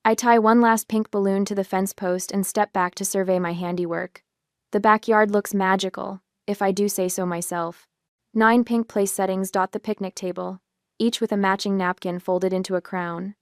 I tie one last pink balloon to the fence post and step back to survey my handiwork. The backyard looks magical, if I do say so myself. 9 pink place settings dot the picnic table, each with a matching napkin folded into a crown.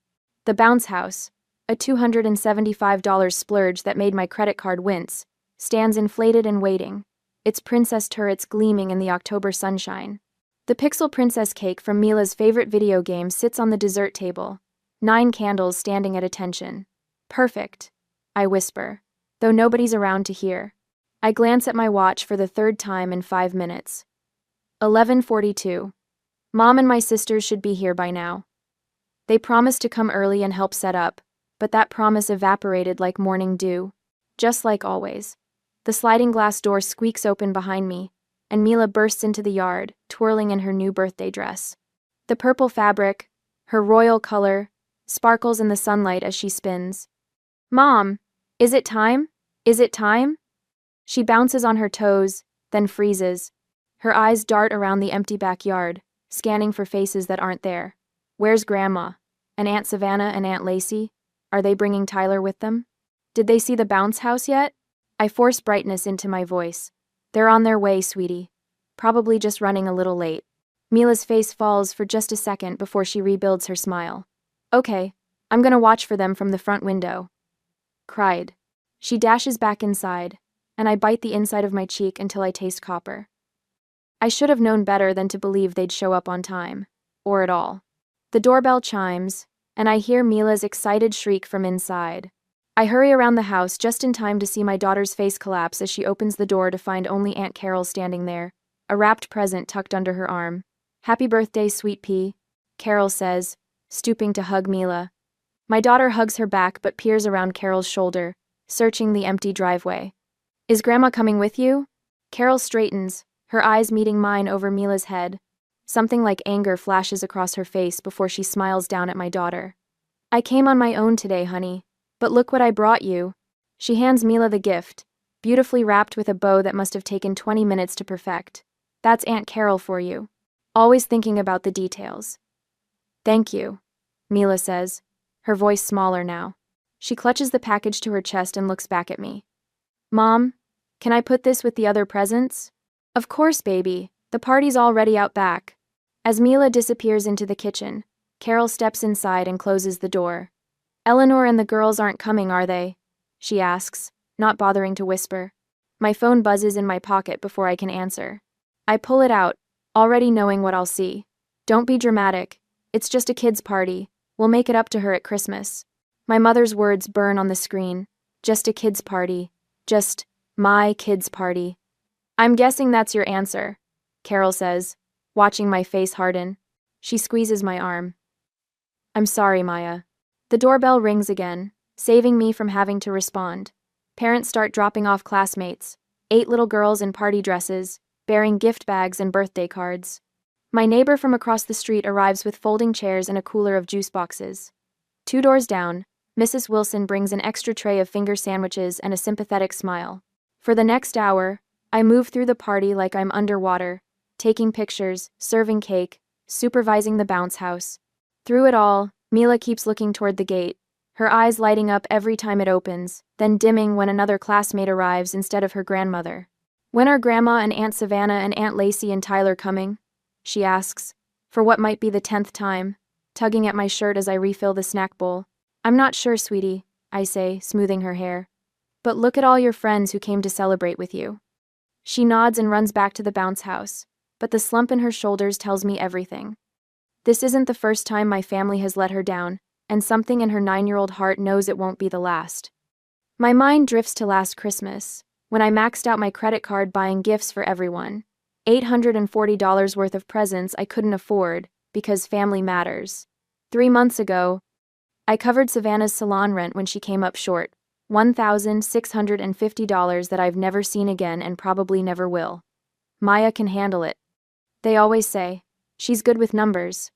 The bounce house, a $275 splurge that made my credit card wince, stands inflated and waiting, its princess turrets gleaming in the October sunshine. The pixel princess cake from Mila's favorite video game sits on the dessert table, 9 candles standing at attention. Perfect, I whisper, though nobody's around to hear. I glance at my watch for the 3rd time in 5 minutes. 11:42. Mom and my sisters should be here by now. They promised to come early and help set up, but that promise evaporated like morning dew. Just like always. The sliding glass door squeaks open behind me, and Mila bursts into the yard, twirling in her new birthday dress. The purple fabric, her royal color, sparkles in the sunlight as she spins. Mom, is it time? Is it time? She bounces on her toes, then freezes. Her eyes dart around the empty backyard, scanning for faces that aren't there. Where's Grandma? And Aunt Savannah and Aunt Lacey? Are they bringing Tyler with them? Did they see the bounce house yet? I force brightness into my voice. They're on their way, sweetie. Probably just running a little late. Mila's face falls for just a second before she rebuilds her smile. Okay, I'm gonna watch for them from the front window. Cried. She dashes back inside, and I bite the inside of my cheek until I taste copper. I should have known better than to believe they'd show up on time. Or at all. The doorbell chimes, and I hear Mila's excited shriek from inside. I hurry around the house just in time to see my daughter's face collapse as she opens the door to find only Aunt Carol standing there, a wrapped present tucked under her arm. Happy birthday, sweet pea, Carol says, stooping to hug Mila. My daughter hugs her back but peers around Carol's shoulder, searching the empty driveway. Is Grandma coming with you? Carol straightens, her eyes meeting mine over Mila's head. Something like anger flashes across her face before she smiles down at my daughter. I came on my own today, honey. But look what I brought you. She hands Mila the gift, beautifully wrapped with a bow that must have taken 20 minutes to perfect. That's Aunt Carol for you. Always thinking about the details. Thank you, Mila says, her voice smaller now. She clutches the package to her chest and looks back at me. Mom, can I put this with the other presents? Of course, baby. The party's already out back. As Mila disappears into the kitchen, Carol steps inside and closes the door. Eleanor and the girls aren't coming, are they? She asks, not bothering to whisper. My phone buzzes in my pocket before I can answer. I pull it out, already knowing what I'll see. Don't be dramatic. It's just a kid's party. We'll make it up to her at Christmas. My mother's words burn on the screen. Just a kid's party. Just my kid's party. I'm guessing that's your answer, Carol says, watching my face harden. She squeezes my arm. I'm sorry, Maya. The doorbell rings again, saving me from having to respond. Parents start dropping off classmates, 8 little girls in party dresses, bearing gift bags and birthday cards. My neighbor from across the street arrives with folding chairs and a cooler of juice boxes. 2 doors down, Mrs. Wilson brings an extra tray of finger sandwiches and a sympathetic smile. For the next hour, I move through the party like I'm underwater, taking pictures, serving cake, supervising the bounce house. Through it all, Mila keeps looking toward the gate, her eyes lighting up every time it opens, then dimming when another classmate arrives instead of her grandmother. When are Grandma and Aunt Savannah and Aunt Lacey and Tyler coming? She asks, for what might be the 10th time, tugging at my shirt as I refill the snack bowl. I'm not sure, sweetie, I say, smoothing her hair. But look at all your friends who came to celebrate with you. She nods and runs back to the bounce house, but the slump in her shoulders tells me everything. This isn't the first time my family has let her down, and something in her 9-year-old heart knows it won't be the last. My mind drifts to last Christmas, when I maxed out my credit card buying gifts for everyone. $840 worth of presents I couldn't afford, because family matters. 3 months ago, I covered Savannah's salon rent when she came up short. $1,650 that I've never seen again and probably never will. Maya can handle it. They always say, she's good with numbers.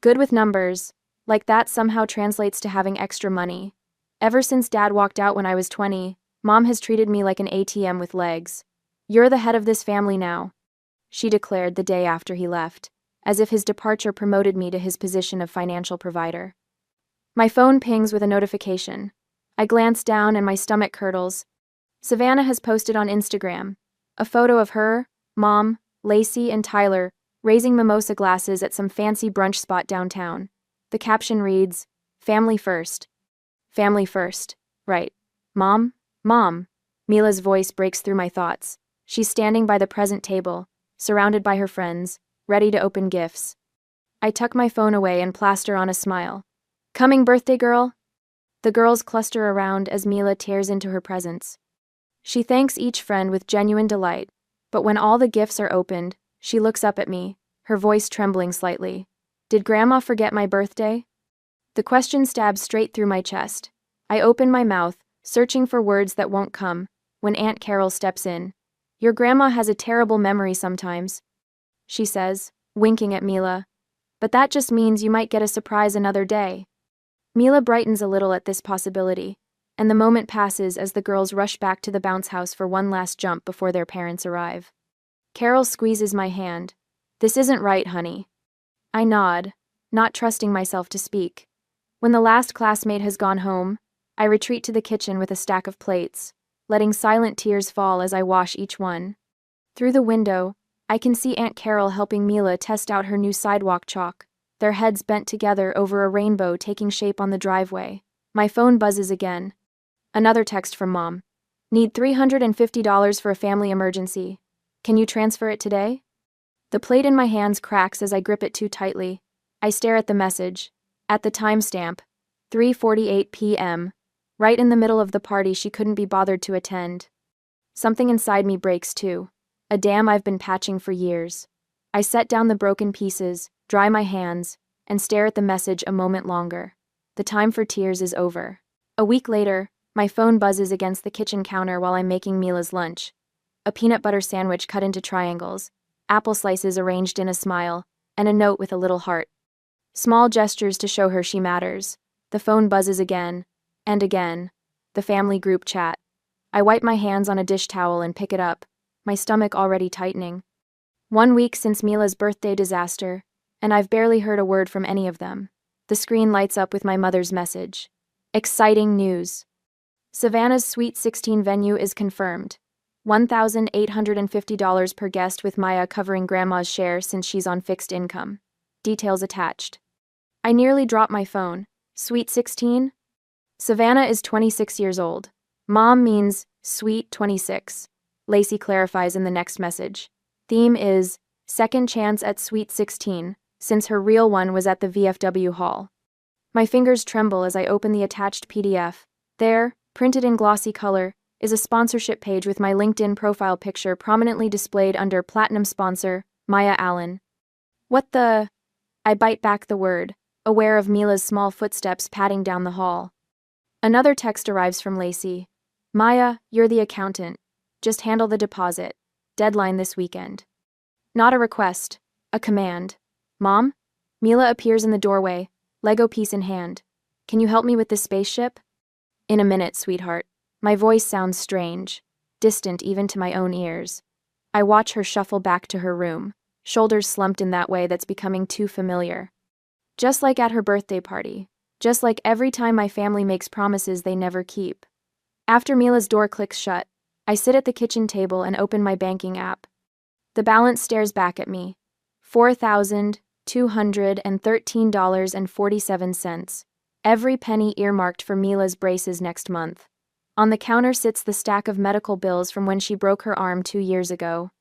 Good with numbers, like that somehow translates to having extra money. Ever since Dad walked out when I was 20, Mom has treated me like an ATM with legs. You're the head of this family now, she declared the day after he left, as if his departure promoted me to his position of financial provider. My phone pings with a notification. I glance down and my stomach curdles. Savannah has posted on Instagram a photo of her, Mom, Lacey, and Tyler raising mimosa glasses at some fancy brunch spot downtown. The caption reads, "Family first." Family first. Right. Mom? Mom. Mila's voice breaks through my thoughts. She's standing by the present table, surrounded by her friends, ready to open gifts. I tuck my phone away and plaster on a smile. "Coming, birthday girl?" The girls cluster around as Mila tears into her presents. She thanks each friend with genuine delight, but when all the gifts are opened, she looks up at me, her voice trembling slightly. "Did Grandma forget my birthday?" The question stabs straight through my chest. I open my mouth, searching for words that won't come, when Aunt Carol steps in. "Your grandma has a terrible memory sometimes," she says, winking at Mila. "But that just means you might get a surprise another day." Mila brightens a little at this possibility, and the moment passes as the girls rush back to the bounce house for one last jump before their parents arrive. Carol squeezes my hand. "This isn't right, honey." I nod, not trusting myself to speak. When the last classmate has gone home, I retreat to the kitchen with a stack of plates, letting silent tears fall as I wash each one. Through the window, I can see Aunt Carol helping Mila test out her new sidewalk chalk, their heads bent together over a rainbow taking shape on the driveway. My phone buzzes again. Another text from Mom. "Need $350 for a family emergency. Can you transfer it today?" The plate in my hands cracks as I grip it too tightly. I stare at the message. At the timestamp, 3:48 p.m., right in the middle of the party she couldn't be bothered to attend. Something inside me breaks too. A dam I've been patching for years. I set down the broken pieces, dry my hands, and stare at the message a moment longer. The time for tears is over. A week later, my phone buzzes against the kitchen counter while I'm making Mila's lunch. A peanut butter sandwich cut into triangles, apple slices arranged in a smile, and a note with a little heart. Small gestures to show her she matters. The phone buzzes again, and again. The family group chat. I wipe my hands on a dish towel and pick it up, my stomach already tightening. 1 week since Mila's birthday disaster, and I've barely heard a word from any of them. The screen lights up with my mother's message. Exciting news. Savannah's Sweet 16 venue is confirmed. $1,850 per guest with Maya covering Grandma's share since she's on fixed income. Details attached. I nearly dropped my phone. Sweet 16? Savannah is 26 years old. Mom means sweet 26. Lacey clarifies in the next message. Theme is second chance at Sweet 16, since her real one was at the VFW hall. My fingers tremble as I open the attached PDF. There, printed in glossy color, is a sponsorship page with my LinkedIn profile picture prominently displayed under Platinum Sponsor, Maya Allen. What the? I bite back the word, aware of Mila's small footsteps padding down the hall. Another text arrives from Lacey. "Maya, you're the accountant. Just handle the deposit. Deadline this weekend." Not a request, a command. "Mom?" Mila appears in the doorway, Lego piece in hand. "Can you help me with this spaceship?" "In a minute, sweetheart." My voice sounds strange, distant even to my own ears. I watch her shuffle back to her room, shoulders slumped in that way that's becoming too familiar. Just like at her birthday party. Just like every time my family makes promises they never keep. After Mila's door clicks shut, I sit at the kitchen table and open my banking app. The balance stares back at me. $4,213.47. Every penny earmarked for Mila's braces next month. On the counter sits the stack of medical bills from when she broke her arm 2 years ago.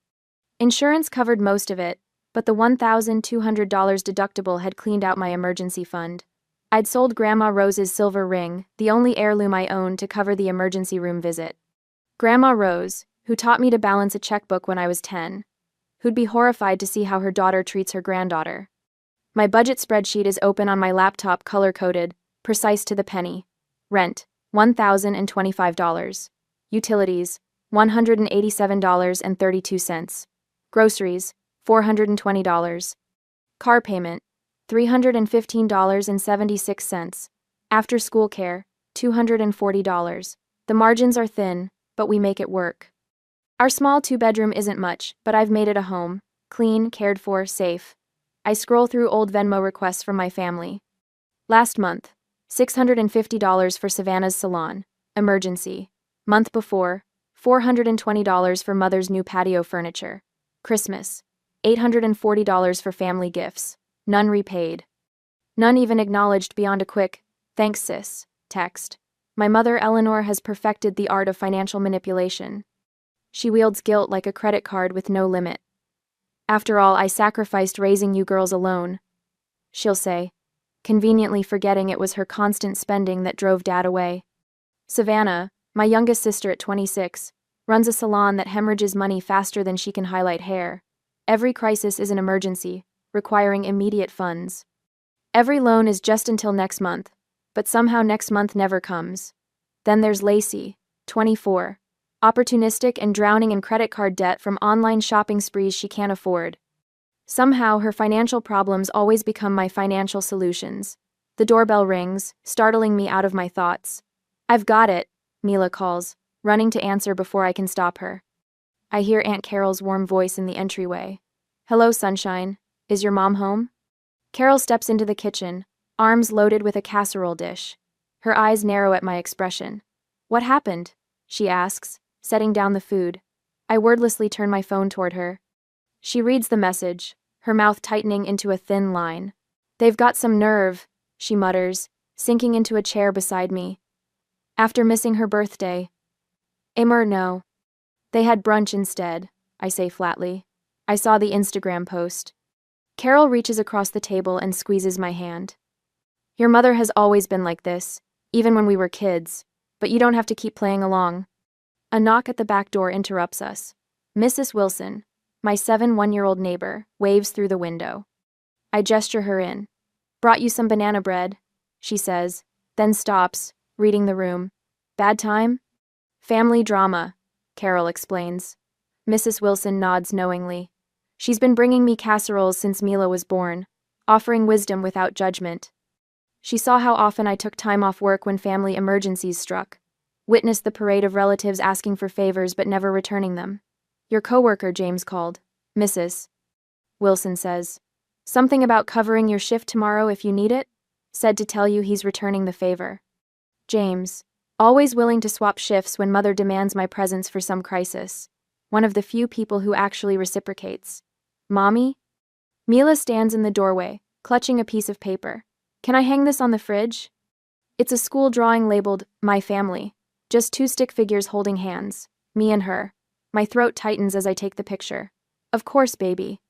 Insurance covered most of it, but the $1,200 deductible had cleaned out my emergency fund. I'd sold Grandma Rose's silver ring, the only heirloom I owned, to cover the emergency room visit. Grandma Rose, who taught me to balance a checkbook when I was 10, who'd be horrified to see how her daughter treats her granddaughter. My budget spreadsheet is open on my laptop, color-coded, precise to the penny. Rent, $1,025. Utilities, $187.32. Groceries, $420. Car payment, $315.76. After school care, $240. The margins are thin, but we make it work. Our small 2-bedroom isn't much, but I've made it a home. Clean, cared for, safe. I scroll through old Venmo requests from my family. Last month, $650 for Savannah's salon. Emergency. Month before, $420 for mother's new patio furniture. Christmas. $840 for family gifts. None repaid. None even acknowledged beyond a quick, "Thanks, sis," text. My mother, Eleanor, has perfected the art of financial manipulation. She wields guilt like a credit card with no limit. "After all, I sacrificed raising you girls alone," she'll say, conveniently forgetting it was her constant spending that drove Dad away. Savannah, my youngest sister at 26, runs a salon that hemorrhages money faster than she can highlight hair. Every crisis is an emergency, requiring immediate funds. Every loan is just until next month, but somehow next month never comes. Then there's Lacey, 24, opportunistic and drowning in credit card debt from online shopping sprees she can't afford. Somehow her financial problems always become my financial solutions. The doorbell rings, startling me out of my thoughts. "I've got it," Mila calls, running to answer before I can stop her. I hear Aunt Carol's warm voice in the entryway. "Hello, sunshine. Is your mom home?" Carol steps into the kitchen, arms loaded with a casserole dish. Her eyes narrow at my expression. "What happened?" she asks, setting down the food. I wordlessly turn my phone toward her. She reads the message, her mouth tightening into a thin line. "They've got some nerve," she mutters, sinking into a chair beside me. "After missing her birthday." No. They had brunch instead," I say flatly. "I saw the Instagram post." Carol reaches across the table and squeezes my hand. "Your mother has always been like this, even when we were kids, but you don't have to keep playing along." A knock at the back door interrupts us. Mrs. Wilson, my 1-year-old neighbor, waves through the window. I gesture her in. "Brought you some banana bread," she says, then stops, reading the room. "Bad time?" "Family drama," Carol explains. Mrs. Wilson nods knowingly. "She's been bringing me casseroles since Mila was born, offering wisdom without judgment. She saw how often I took time off work when family emergencies struck, witnessed the parade of relatives asking for favors but never returning them. Your coworker, James, called, Mrs. Wilson says. Something about covering your shift tomorrow if you need it? Said to tell you he's returning the favor. James, always willing to swap shifts when mother demands my presence for some crisis. One of the few people who actually reciprocates. Mommy? Mila stands in the doorway, clutching a piece of paper. Can I hang this on the fridge? It's a school drawing labeled, My Family. Just 2 stick figures holding hands. Me and her. My throat tightens as I take the picture. Of course, baby.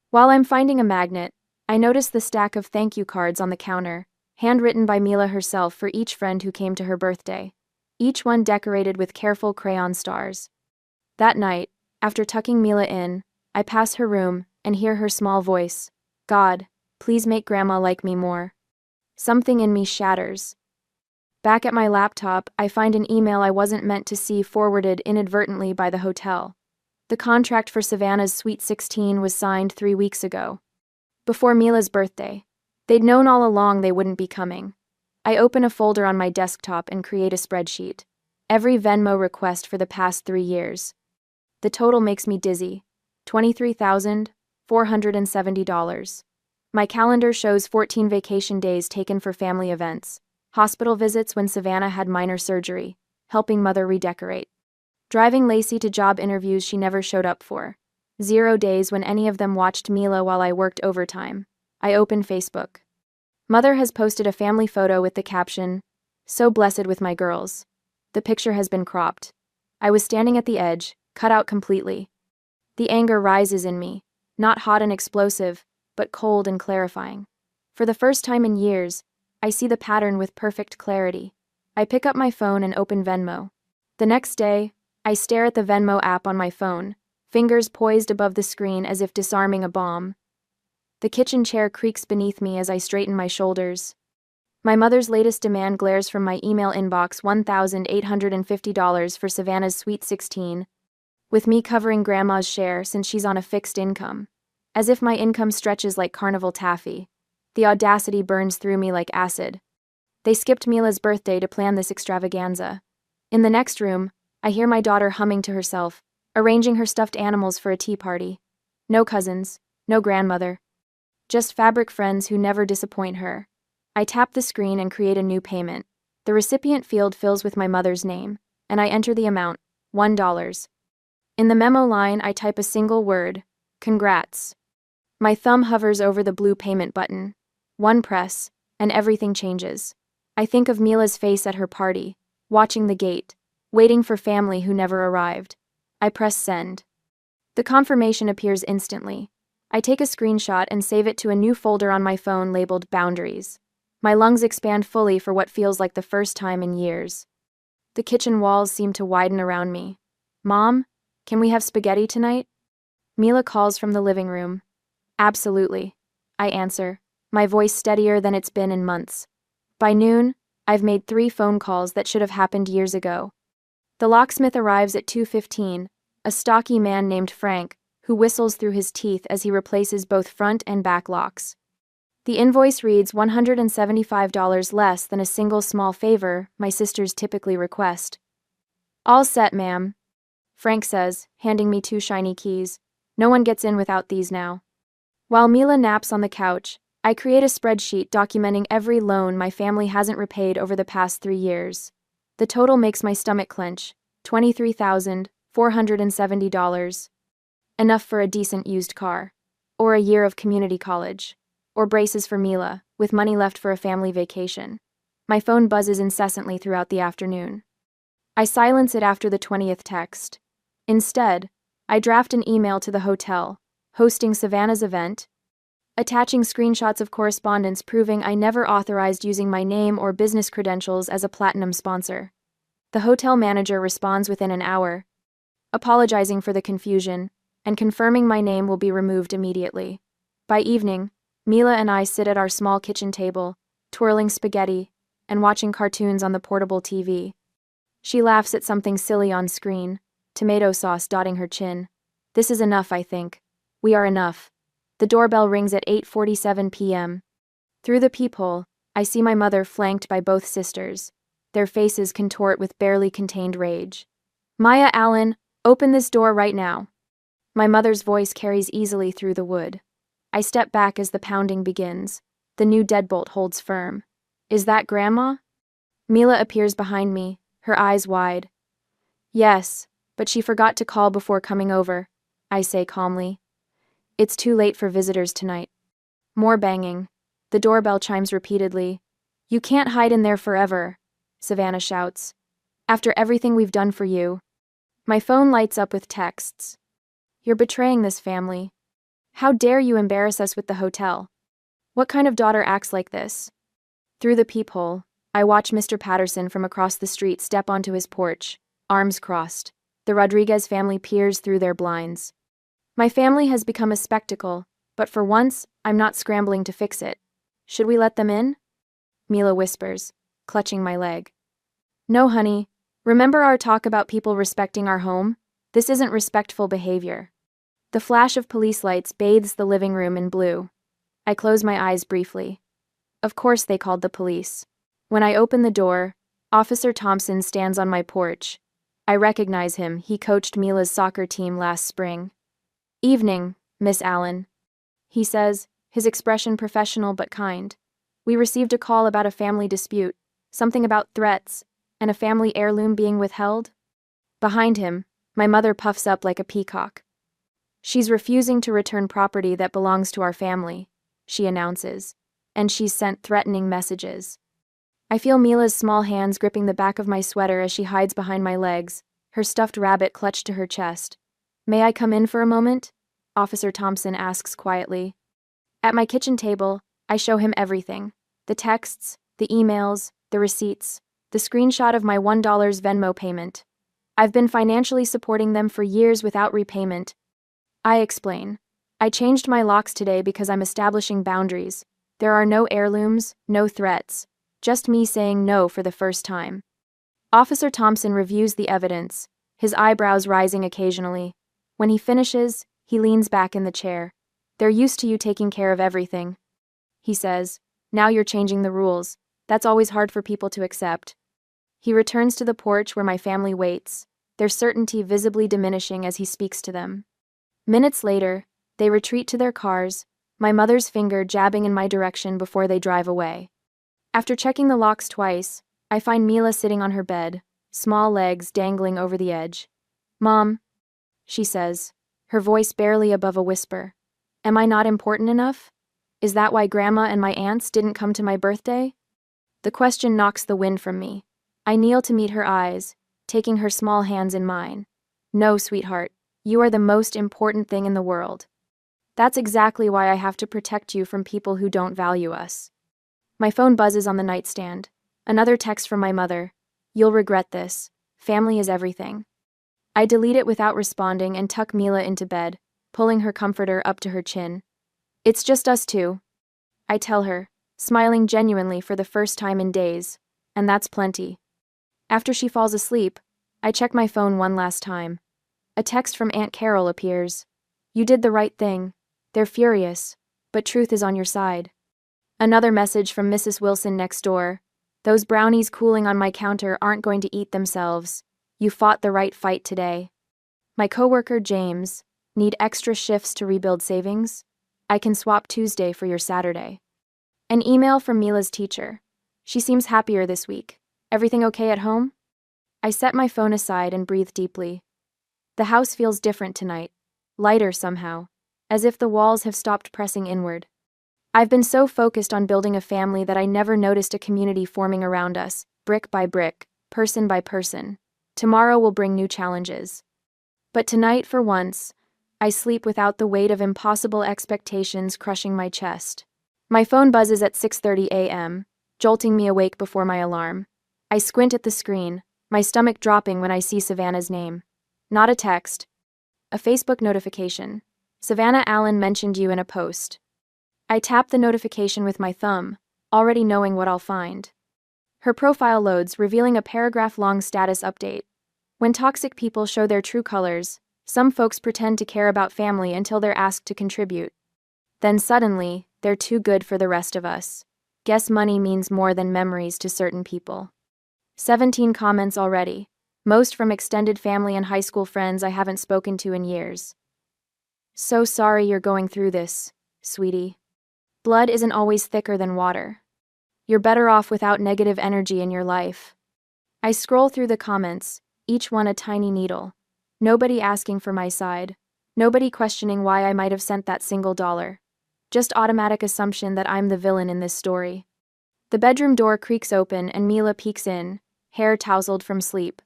While I'm finding a magnet, I notice the stack of thank you cards on the counter, handwritten by Mila herself for each friend who came to her birthday. Each one decorated with careful crayon stars. That night, after tucking Mila in, I pass her room and hear her small voice. God, please make Grandma like me more. Something in me shatters. Back at my laptop, I find an email I wasn't meant to see forwarded inadvertently by the hotel. The contract for Savannah's Sweet 16 was signed 3 weeks ago. Before Mila's birthday. They'd known all along they wouldn't be coming. I open a folder on my desktop and create a spreadsheet. Every Venmo request for the past 3 years. The total makes me dizzy. $23,470. My calendar shows 14 vacation days taken for family events, hospital visits when Savannah had minor surgery, helping mother redecorate, driving Lacey to job interviews she never showed up for, 0 days when any of them watched Mila while I worked overtime. I open Facebook. Mother has posted a family photo with the caption, So blessed with my girls. The picture has been cropped. I was standing at the edge, cut out completely. The anger rises in me, not hot and explosive, but cold and clarifying. For the first time in years, I see the pattern with perfect clarity. I pick up my phone and open Venmo. The next day, I stare at the Venmo app on my phone, fingers poised above the screen as if disarming a bomb. The kitchen chair creaks beneath me as I straighten my shoulders. My mother's latest demand glares from my email inbox, $1,850 for Savannah's Sweet 16, with me covering Grandma's share since she's on a fixed income. As if my income stretches like carnival taffy. The audacity burns through me like acid. They skipped Mila's birthday to plan this extravaganza. In the next room, I hear my daughter humming to herself, arranging her stuffed animals for a tea party. No cousins, no grandmother. Just fabric friends who never disappoint her. I tap the screen and create a new payment. The recipient field fills with my mother's name, and I enter the amount, $1. In the memo line, I type a single word, congrats. My thumb hovers over the blue payment button. One press, and everything changes. I think of Mila's face at her party, watching the gate, waiting for family who never arrived. I press send. The confirmation appears instantly. I take a screenshot and save it to a new folder on my phone labeled Boundaries. My lungs expand fully for what feels like the first time in years. The kitchen walls seem to widen around me. Mom, can we have spaghetti tonight? Mila calls from the living room. Absolutely. I answer, my voice steadier than it's been in months. By noon, I've made 3 phone calls that should have happened years ago. The locksmith arrives at 2:15, a stocky man named Frank, who whistles through his teeth as he replaces both front and back locks. The invoice reads $175 less than a single small favor my sisters typically request. All set, ma'am, Frank says, handing me 2 shiny keys. No one gets in without these now. While Mila naps on the couch, I create a spreadsheet documenting every loan my family hasn't repaid over the past 3 years. The total makes my stomach clench, $23,470. Enough for a decent used car, or a year of community college, or braces for Mila, with money left for a family vacation. My phone buzzes incessantly throughout the afternoon. I silence it after the 20th text. Instead, I draft an email to the hotel, hosting Savannah's event, attaching screenshots of correspondence proving I never authorized using my name or business credentials as a platinum sponsor. The hotel manager responds within an hour, apologizing for the confusion, and confirming my name will be removed immediately. By evening, Mila and I sit at our small kitchen table, twirling spaghetti and watching cartoons on the portable TV. She laughs at something silly on screen, tomato sauce dotting her chin. This is enough, I think. We are enough. The doorbell rings at 8:47 p.m. Through the peephole, I see my mother flanked by both sisters. Their faces contort with barely contained rage. Maya Allen, open this door right now. My mother's voice carries easily through the wood. I step back as the pounding begins. The new deadbolt holds firm. Is that Grandma? Mila appears behind me, her eyes wide. Yes, but she forgot to call before coming over, I say calmly. It's too late for visitors tonight. More banging. The doorbell chimes repeatedly. You can't hide in there forever, Savannah shouts. After everything we've done for you. My phone lights up with texts. You're betraying this family. How dare you embarrass us with the hotel? What kind of daughter acts like this? Through the peephole, I watch Mr. Patterson from across the street step onto his porch, arms crossed. The Rodriguez family peers through their blinds. My family has become a spectacle, but for once, I'm not scrambling to fix it. Should we let them in? Mila whispers, clutching my leg. No, honey. Remember our talk about people respecting our home? This isn't respectful behavior. The flash of police lights bathes the living room in blue. I close my eyes briefly. Of course they called the police. When I open the door, Officer Thompson stands on my porch. I recognize him. He coached Mila's soccer team last spring. Evening, Miss Allen, he says, his expression professional but kind. We received a call about a family dispute, something about threats, and a family heirloom being withheld. Behind him, my mother puffs up like a peacock. She's refusing to return property that belongs to our family, she announces, and she's sent threatening messages. I feel Mila's small hands gripping the back of my sweater as she hides behind my legs, her stuffed rabbit clutched to her chest. May I come in for a moment? Officer Thompson asks quietly. At my kitchen table, I show him everything. The texts, the emails, the receipts, the screenshot of my $1 Venmo payment. I've been financially supporting them for years without repayment. I explain. I changed my locks today because I'm establishing boundaries. There are no heirlooms, no threats. Just me saying no for the first time. Officer Thompson reviews the evidence, his eyebrows rising occasionally. When he finishes, he leans back in the chair. They're used to you taking care of everything, he says. Now you're changing the rules. That's always hard for people to accept. He returns to the porch where my family waits, their certainty visibly diminishing as he speaks to them. Minutes later, they retreat to their cars, my mother's finger jabbing in my direction before they drive away. After checking the locks twice, I find Mila sitting on her bed, small legs dangling over the edge. "Mom," she says, her voice barely above a whisper. "Am I not important enough? Is that why Grandma and my aunts didn't come to my birthday?" The question knocks the wind from me. I kneel to meet her eyes, taking her small hands in mine. "No, sweetheart, you are the most important thing in the world. That's exactly why I have to protect you from people who don't value us." My phone buzzes on the nightstand. Another text from my mother. "You'll regret this. Family is everything." I delete it without responding and tuck Mila into bed, pulling her comforter up to her chin. "It's just us two," I tell her, smiling genuinely for the first time in days, and that's plenty. After she falls asleep, I check my phone one last time. A text from Aunt Carol appears. "You did the right thing. They're furious, but truth is on your side." Another message from Mrs. Wilson next door. "Those brownies cooling on my counter aren't going to eat themselves. You fought the right fight today." My coworker, James, "Need extra shifts to rebuild savings? I can swap Tuesday for your Saturday." An email from Mila's teacher. "She seems happier this week. Everything okay at home?" I set my phone aside and breathe deeply. The house feels different tonight, lighter somehow, as if the walls have stopped pressing inward. I've been so focused on building a family that I never noticed a community forming around us, brick by brick, person by person. Tomorrow will bring new challenges. But tonight, for once, I sleep without the weight of impossible expectations crushing my chest. My phone buzzes at 6:30 a.m., jolting me awake before my alarm. I squint at the screen, my stomach dropping when I see Savannah's name. Not a text. A Facebook notification. "Savannah Allen mentioned you in a post." I tap the notification with my thumb, already knowing what I'll find. Her profile loads, revealing a paragraph-long status update. When toxic people show their true colors, some folks pretend to care about family until they're asked to contribute. Then suddenly, they're too good for the rest of us. Guess money means more than memories to certain people. 17 comments already, most from extended family and high school friends I haven't spoken to in years. "So sorry you're going through this, sweetie. Blood isn't always thicker than water. You're better off without negative energy in your life." I scroll through the comments, each one a tiny needle. Nobody asking for my side. Nobody questioning why I might have sent that single dollar. Just automatic assumption that I'm the villain in this story. The bedroom door creaks open and Mila peeks in, hair tousled from sleep.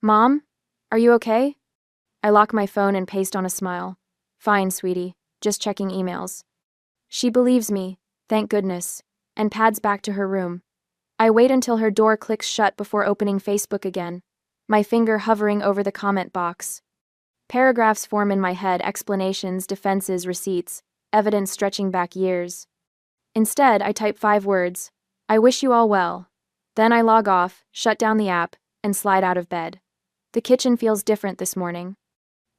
"Mom? Are you okay?" I lock my phone and paste on a smile. "Fine, sweetie. Just checking emails." She believes me, thank goodness, and pads back to her room. I wait until her door clicks shut before opening Facebook again, my finger hovering over the comment box. Paragraphs form in my head, explanations, defenses, receipts, evidence stretching back years. Instead, I type 5 words: "I wish you all well." Then I log off, shut down the app, and slide out of bed. The kitchen feels different this morning.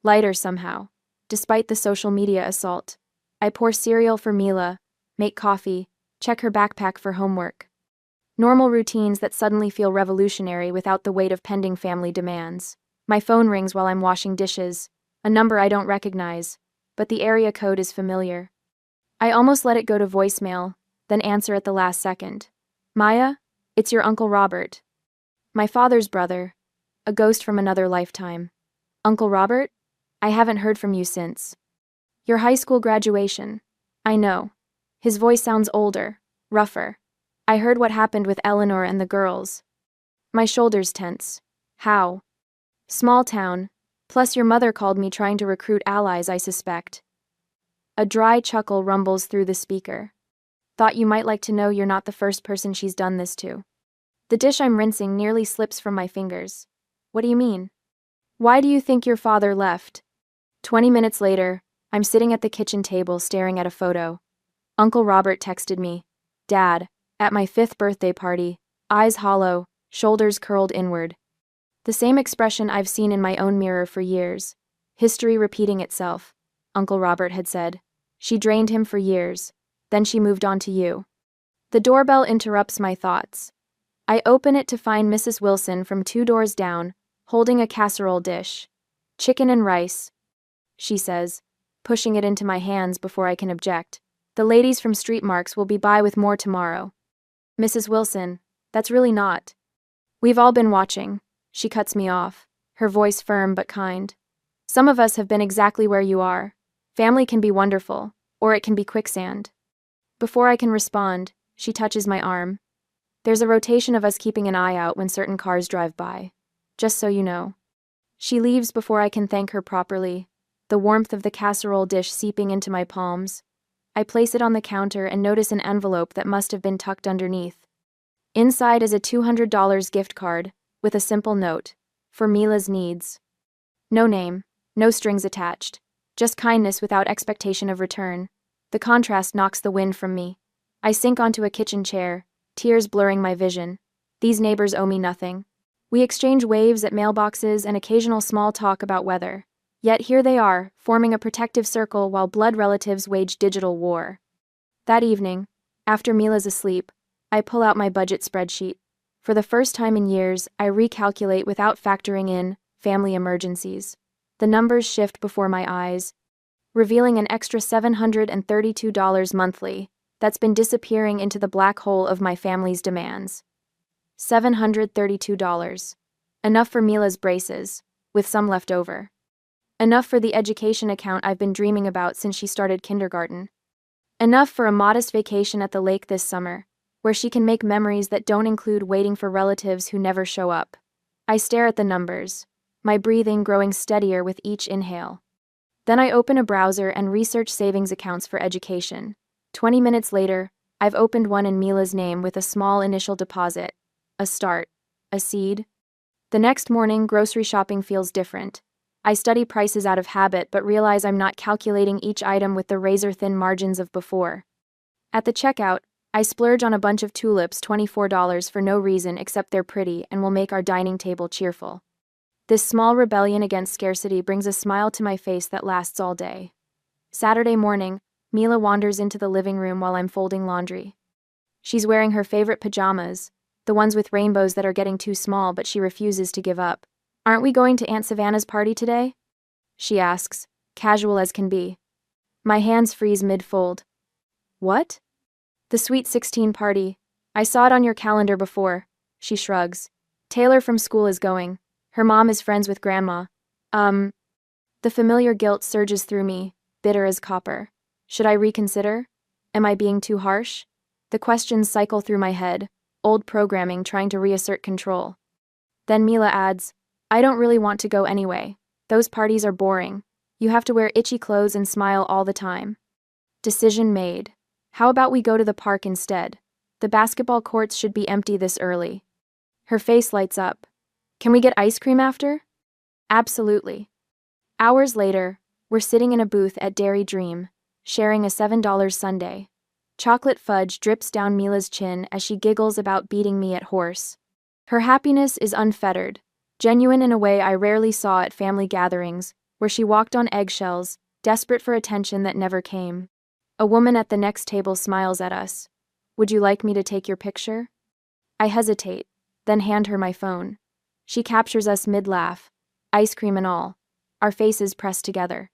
Lighter somehow, despite the social media assault. I pour cereal for Mila, make coffee, check her backpack for homework. Normal routines that suddenly feel revolutionary without the weight of pending family demands. My phone rings while I'm washing dishes, a number I don't recognize, but the area code is familiar. I almost let it go to voicemail, then answer at the last second. "Maya, it's your Uncle Robert." My father's brother, a ghost from another lifetime. "Uncle Robert? I haven't heard from you since." "Your high school graduation." I know. His voice sounds older, rougher. "I heard what happened with Eleanor and the girls." My shoulders tense. "How?" "Small town. Plus your mother called me trying to recruit allies, I suspect." A dry chuckle rumbles through the speaker. "Thought you might like to know you're not the first person she's done this to." The dish I'm rinsing nearly slips from my fingers. "What do you mean?" "Why do you think your father left?" 20 minutes later, I'm sitting at the kitchen table staring at a photo. Uncle Robert texted me, "Dad, at my 5th birthday party, eyes hollow, shoulders curled inward." The same expression I've seen in my own mirror for years. History repeating itself, Uncle Robert had said. She drained him for years. Then she moved on to you. The doorbell interrupts my thoughts. I open it to find Mrs. Wilson from 2 doors down, holding a casserole dish. "Chicken and rice," she says, pushing it into my hands before I can object. "The ladies from Street Marks will be by with more tomorrow." Mrs. Wilson, that's really not. We've all been watching. She cuts me off, her voice firm but kind. Some of us have been exactly where you are. Family can be wonderful, or it can be quicksand. Before I can respond, she touches my arm. There's a rotation of us keeping an eye out when certain cars drive by. Just so you know. She leaves before I can thank her properly, the warmth of the casserole dish seeping into my palms. I place it on the counter and notice an envelope that must have been tucked underneath. Inside is a $200 gift card, with a simple note, for Mila's needs. No name, no strings attached, just kindness without expectation of return. The contrast knocks the wind from me. I sink onto a kitchen chair, tears blurring my vision. These neighbors owe me nothing. We exchange waves at mailboxes and occasional small talk about weather. Yet here they are, forming a protective circle while blood relatives wage digital war. That evening, after Mila's asleep, I pull out my budget spreadsheet. For the first time in years, I recalculate without factoring in family emergencies. The numbers shift before my eyes, revealing an extra $732 monthly that's been disappearing into the black hole of my family's demands. $732. Enough for Mila's braces, with some left over. Enough for the education account I've been dreaming about since she started kindergarten. Enough for a modest vacation at the lake this summer, where she can make memories that don't include waiting for relatives who never show up. I stare at the numbers, my breathing growing steadier with each inhale. Then I open a browser and research savings accounts for education. 20 minutes later, I've opened one in Mila's name with a small initial deposit. A start. A seed. The next morning, grocery shopping feels different. I study prices out of habit but realize I'm not calculating each item with the razor-thin margins of before. At the checkout, I splurge on a bunch of tulips, $24 for no reason except they're pretty and will make our dining table cheerful. This small rebellion against scarcity brings a smile to my face that lasts all day. Saturday morning, Mila wanders into the living room while I'm folding laundry. She's wearing her favorite pajamas, the ones with rainbows that are getting too small but she refuses to give up. Aren't we going to Aunt Savannah's party today? She asks, casual as can be. My hands freeze mid-fold. What? The Sweet 16 party. I saw it on your calendar before. She shrugs. Taylor from school is going. Her mom is friends with Grandma. The familiar guilt surges through me, bitter as copper. Should I reconsider? Am I being too harsh? The questions cycle through my head, old programming trying to reassert control. Then Mila adds, I don't really want to go anyway. Those parties are boring. You have to wear itchy clothes and smile all the time. Decision made. How about we go to the park instead? The basketball courts should be empty this early. Her face lights up. Can we get ice cream after? Absolutely. Hours later, we're sitting in a booth at Dairy Dream, sharing a $7 sundae. Chocolate fudge drips down Mila's chin as she giggles about beating me at horse. Her happiness is unfettered, genuine in a way I rarely saw at family gatherings, where she walked on eggshells, desperate for attention that never came. A woman at the next table smiles at us. Would you like me to take your picture? I hesitate, then hand her my phone. She captures us mid-laugh, ice cream and all, our faces pressed together.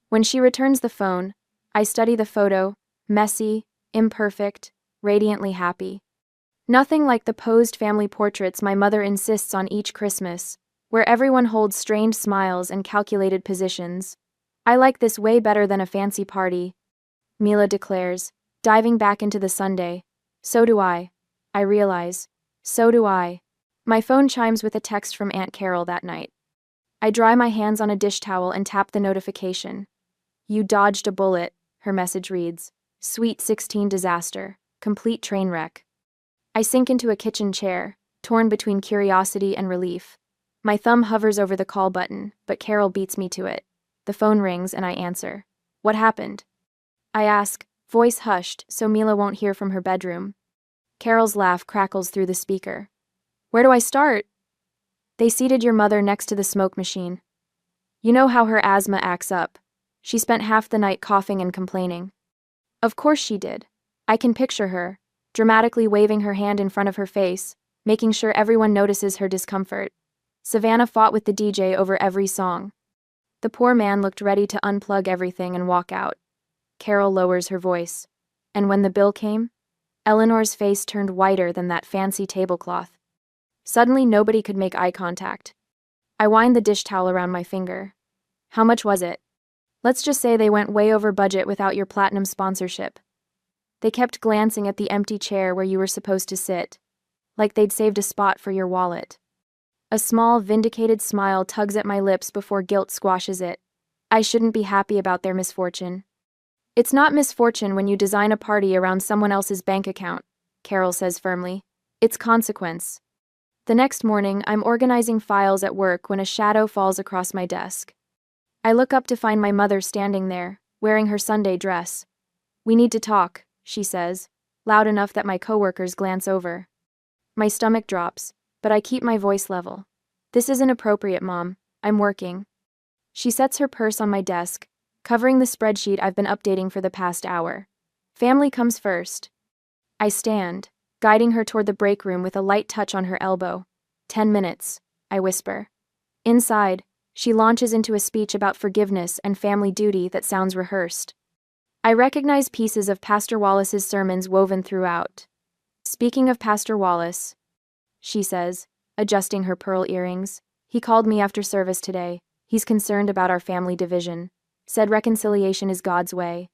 When she returns the phone, I study the photo, messy, imperfect, radiantly happy. Nothing like the posed family portraits my mother insists on each Christmas, where everyone holds strained smiles and calculated positions. I like this way better than a fancy party, Mila declares, diving back into the sundae. So do I realize. So do I. My phone chimes with a text from Aunt Carol that night. I dry my hands on a dish towel and tap the notification. You dodged a bullet, her message reads. Sweet 16 disaster. Complete train wreck. I sink into a kitchen chair, torn between curiosity and relief. My thumb hovers over the call button, but Carol beats me to it. The phone rings and I answer. What happened? I ask, voice hushed so Mila won't hear from her bedroom. Carol's laugh crackles through the speaker. Where do I start? They seated your mother next to the smoke machine. You know how her asthma acts up. She spent half the night coughing and complaining. Of course she did. I can picture her, dramatically waving her hand in front of her face, making sure everyone notices her discomfort. Savannah fought with the DJ over every song. The poor man looked ready to unplug everything and walk out. Carol lowers her voice. And when the bill came? Eleanor's face turned whiter than that fancy tablecloth. Suddenly, nobody could make eye contact. I wind the dish towel around my finger. How much was it? Let's just say they went way over budget without your platinum sponsorship. They kept glancing at the empty chair where you were supposed to sit, like they'd saved a spot for your wallet. A small, vindicated smile tugs at my lips before guilt squashes it. I shouldn't be happy about their misfortune. It's not misfortune when you design a party around someone else's bank account, Carol says firmly. It's consequence. The next morning, I'm organizing files at work when a shadow falls across my desk. I look up to find my mother standing there, wearing her Sunday dress. We need to talk, she says, loud enough that my coworkers glance over. My stomach drops, but I keep my voice level. This isn't appropriate, Mom. I'm working. She sets her purse on my desk, covering the spreadsheet I've been updating for the past hour. Family comes first. I stand, guiding her toward the break room with a light touch on her elbow. 10 minutes, I whisper. Inside, she launches into a speech about forgiveness and family duty that sounds rehearsed. I recognize pieces of Pastor Wallace's sermons woven throughout. Speaking of Pastor Wallace, she says, adjusting her pearl earrings, he called me after service today. He's concerned about our family division. Said reconciliation is God's way.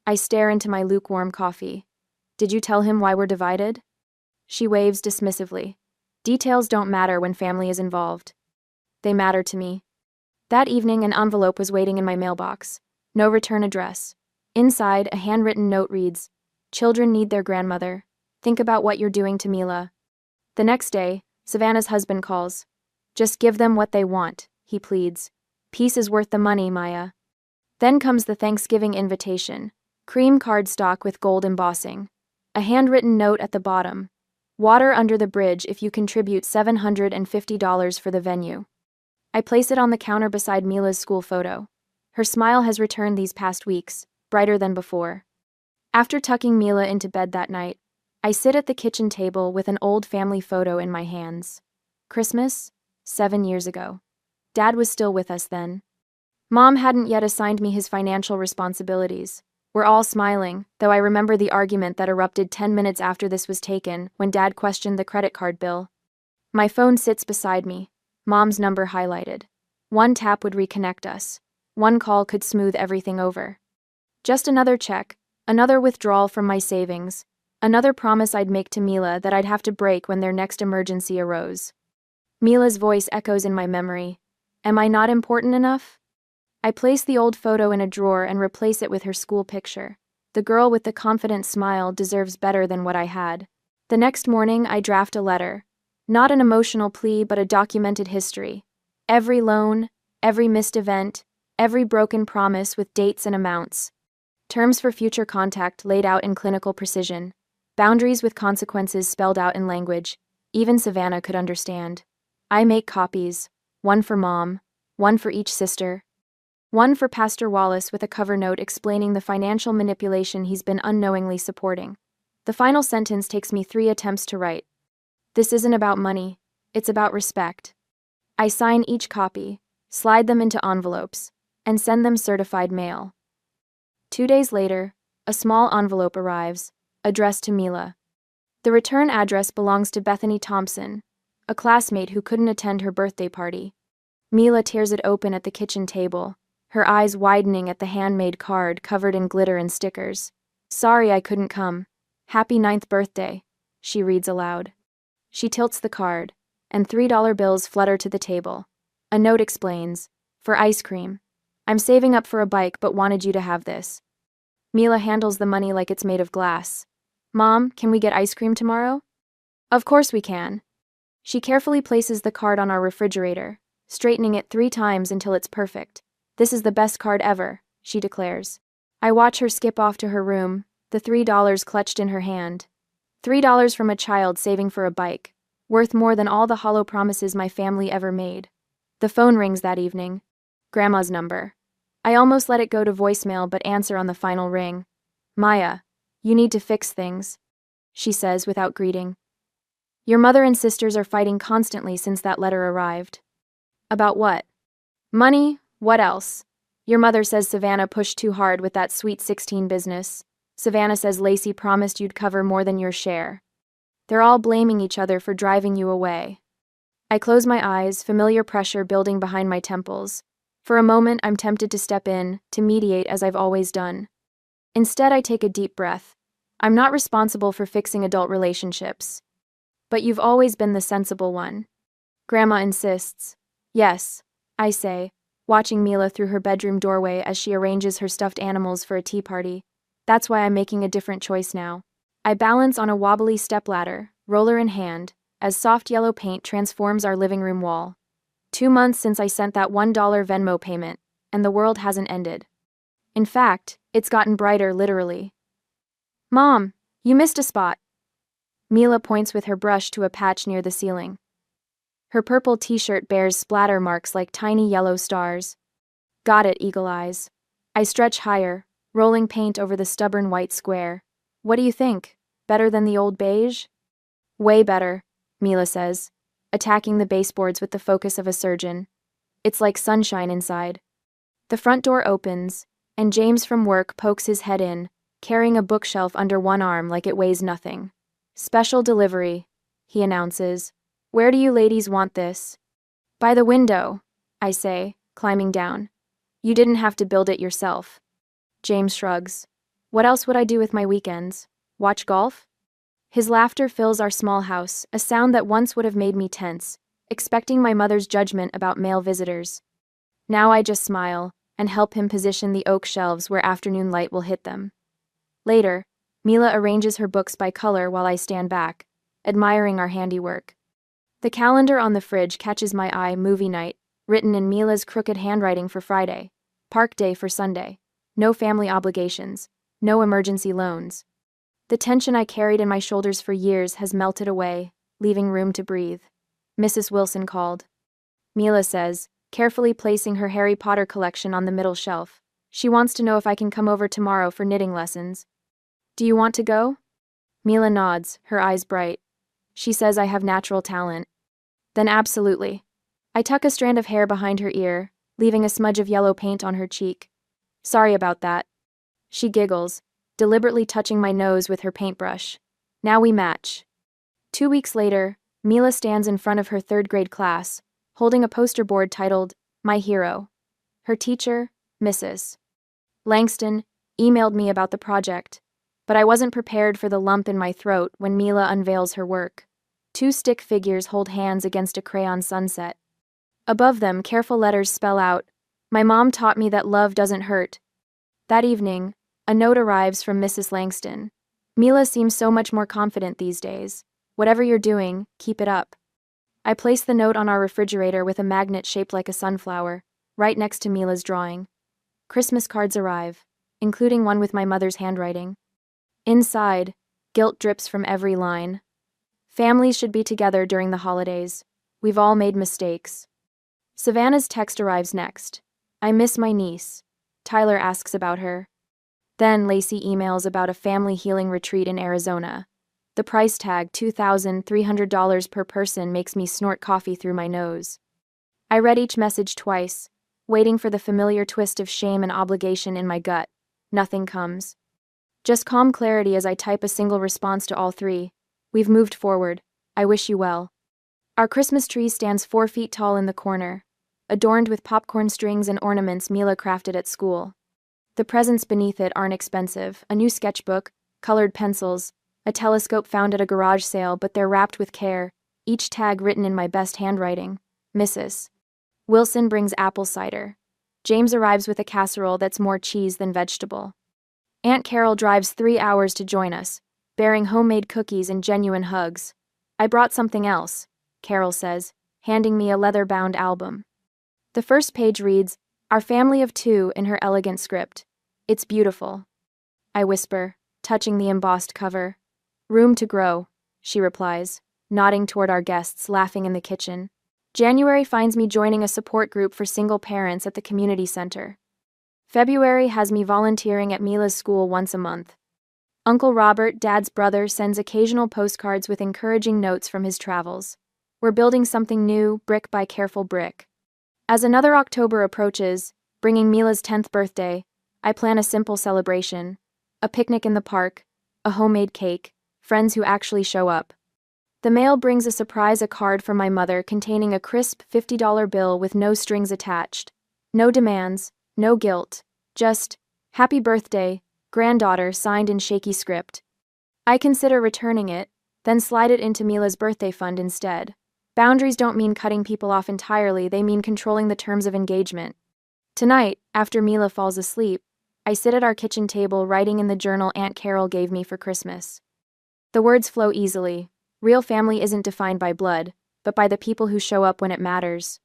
I stare into my lukewarm coffee. Did you tell him why we're divided? She waves dismissively. Details don't matter when family is involved. They matter to me. That evening, an envelope was waiting in my mailbox. No return address. Inside, a handwritten note reads, "Children need their grandmother. Think about what you're doing to Mila." The next day, Savannah's husband calls. "Just give them what they want," he pleads. "Peace is worth the money, Maya." Then comes the Thanksgiving invitation, cream cardstock with gold embossing. A handwritten note at the bottom. Water under the bridge if you contribute $750 for the venue. I place it on the counter beside Mila's school photo. Her smile has returned these past weeks, brighter than before. After tucking Mila into bed that night, I sit at the kitchen table with an old family photo in my hands. Christmas, 7 years ago. Dad was still with us then. Mom hadn't yet assigned me his financial responsibilities. We're all smiling, though I remember the argument that erupted 10 minutes after this was taken when Dad questioned the credit card bill. My phone sits beside me, Mom's number highlighted. One tap would reconnect us. One call could smooth everything over. Just another check, another withdrawal from my savings, another promise I'd make to Mila that I'd have to break when their next emergency arose. Mila's voice echoes in my memory. Am I not important enough? I place the old photo in a drawer and replace it with her school picture. The girl with the confident smile deserves better than what I had. The next morning, I draft a letter. Not an emotional plea, but a documented history. Every loan, every missed event, every broken promise with dates and amounts. Terms for future contact laid out in clinical precision. Boundaries with consequences spelled out in language. Even Savannah could understand. I make copies. One for Mom, one for each sister. One for Pastor Wallace with a cover note explaining the financial manipulation he's been unknowingly supporting. The final sentence takes me 3 attempts to write. This isn't about money, it's about respect. I sign each copy, slide them into envelopes, and send them certified mail. 2 days later, a small envelope arrives, addressed to Mila. The return address belongs to Bethany Thompson, a classmate who couldn't attend her birthday party. Mila tears it open at the kitchen table, her eyes widening at the handmade card covered in glitter and stickers. Sorry I couldn't come. Happy 9th birthday, she reads aloud. She tilts the card, and $3 bills flutter to the table. A note explains, for ice cream. I'm saving up for a bike but wanted you to have this. Mila handles the money like it's made of glass. Mom, can we get ice cream tomorrow? Of course we can. She carefully places the card on our refrigerator, straightening it 3 times until it's perfect. This is the best card ever, she declares. I watch her skip off to her room, the $3 clutched in her hand. $3 from a child saving for a bike, worth more than all the hollow promises my family ever made. The phone rings that evening. Grandma's number. I almost let it go to voicemail but answer on the final ring. Maya, you need to fix things, she says without greeting. Your mother and sisters are fighting constantly since that letter arrived. About what? Money, what else? Your mother says Savannah pushed too hard with that Sweet 16 business. Savannah says Lacey promised you'd cover more than your share. They're all blaming each other for driving you away. I close my eyes, familiar pressure building behind my temples. For a moment, I'm tempted to step in, to mediate as I've always done. Instead, I take a deep breath. I'm not responsible for fixing adult relationships. But you've always been the sensible one. Grandma insists. Yes, I say, watching Mila through her bedroom doorway as she arranges her stuffed animals for a tea party. That's why I'm making a different choice now. I balance on a wobbly stepladder, roller in hand, as soft yellow paint transforms our living room wall. 2 months since I sent that $1 Venmo payment, and the world hasn't ended. In fact, it's gotten brighter literally. Mom, you missed a spot. Mila points with her brush to a patch near the ceiling. Her purple t-shirt bears splatter marks like tiny yellow stars. Got it, Eagle Eyes. I stretch higher, rolling paint over the stubborn white square. What do you think? Better than the old beige? Way better, Mila says, attacking the baseboards with the focus of a surgeon. It's like sunshine inside. The front door opens, and James from work pokes his head in, carrying a bookshelf under one arm like it weighs nothing. Special delivery, he announces. Where do you ladies want this? By the window, I say, climbing down. You didn't have to build it yourself. James shrugs. What else would I do with my weekends? Watch golf? His laughter fills our small house, a sound that once would have made me tense, expecting my mother's judgment about male visitors. Now I just smile, and help him position the oak shelves where afternoon light will hit them. Later, Mila arranges her books by color while I stand back, admiring our handiwork. The calendar on the fridge catches my eye. Movie night, written in Mila's crooked handwriting for Friday. Park day for Sunday. No family obligations. No emergency loans. The tension I carried in my shoulders for years has melted away, leaving room to breathe. Mrs. Wilson called. Mila says, carefully placing her Harry Potter collection on the middle shelf. She wants to know if I can come over tomorrow for knitting lessons. Do you want to go? Mila nods, her eyes bright. She says I have natural talent. Then absolutely. I tuck a strand of hair behind her ear, leaving a smudge of yellow paint on her cheek. Sorry about that. She giggles, deliberately touching my nose with her paintbrush. Now we match. 2 weeks later, Mila stands in front of her third-grade class, holding a poster board titled, My Hero. Her teacher, Mrs. Langston, emailed me about the project, but I wasn't prepared for the lump in my throat when Mila unveils her work. 2 stick figures hold hands against a crayon sunset. Above them, careful letters spell out, My mom taught me that love doesn't hurt. That evening, a note arrives from Mrs. Langston. Mila seems so much more confident these days. Whatever you're doing, keep it up. I place the note on our refrigerator with a magnet shaped like a sunflower, right next to Mila's drawing. Christmas cards arrive, including one with my mother's handwriting. Inside, guilt drips from every line. Families should be together during the holidays. We've all made mistakes. Savannah's text arrives next. I miss my niece. Tyler asks about her. Then Lacey emails about a family healing retreat in Arizona. The price tag, $2,300 per person, makes me snort coffee through my nose. I read each message twice, waiting for the familiar twist of shame and obligation in my gut. Nothing comes. Just calm clarity as I type a single response to all 3. We've moved forward. I wish you well. Our Christmas tree stands 4 feet tall in the corner, adorned with popcorn strings and ornaments Mila crafted at school. The presents beneath it aren't expensive: a new sketchbook, colored pencils, a telescope found at a garage sale, but they're wrapped with care, each tag written in my best handwriting. Mrs. Wilson brings apple cider. James arrives with a casserole that's more cheese than vegetable. Aunt Carol drives 3 hours to join us, bearing homemade cookies and genuine hugs. I brought something else, Carol says, handing me a leather-bound album. The first page reads, Our family of 2 in her elegant script. It's beautiful. I whisper, touching the embossed cover. Room to grow, she replies, nodding toward our guests laughing in the kitchen. January finds me joining a support group for single parents at the community center. February has me volunteering at Mila's school once a month. Uncle Robert, Dad's brother, sends occasional postcards with encouraging notes from his travels. We're building something new, brick by careful brick. As another October approaches, bringing Mila's 10th birthday, I plan a simple celebration. A picnic in the park, a homemade cake, friends who actually show up. The mail brings a card from my mother containing a crisp $50 bill with no strings attached. No demands, no guilt, just, "Happy birthday, granddaughter," signed in shaky script. I consider returning it, then slide it into Mila's birthday fund instead. Boundaries don't mean cutting people off entirely, they mean controlling the terms of engagement. Tonight, after Mila falls asleep, I sit at our kitchen table writing in the journal Aunt Carol gave me for Christmas. The words flow easily. Real family isn't defined by blood, but by the people who show up when it matters.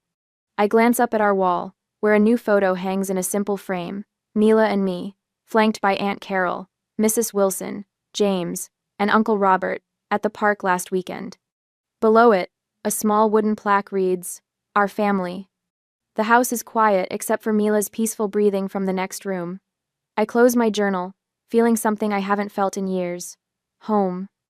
I glance up at our wall, where a new photo hangs in a simple frame, Mila and me, flanked by Aunt Carol, Mrs. Wilson, James, and Uncle Robert, at the park last weekend. Below it, a small wooden plaque reads, "Our family." The house is quiet except for Mila's peaceful breathing from the next room. I close my journal, feeling something I haven't felt in years. Home.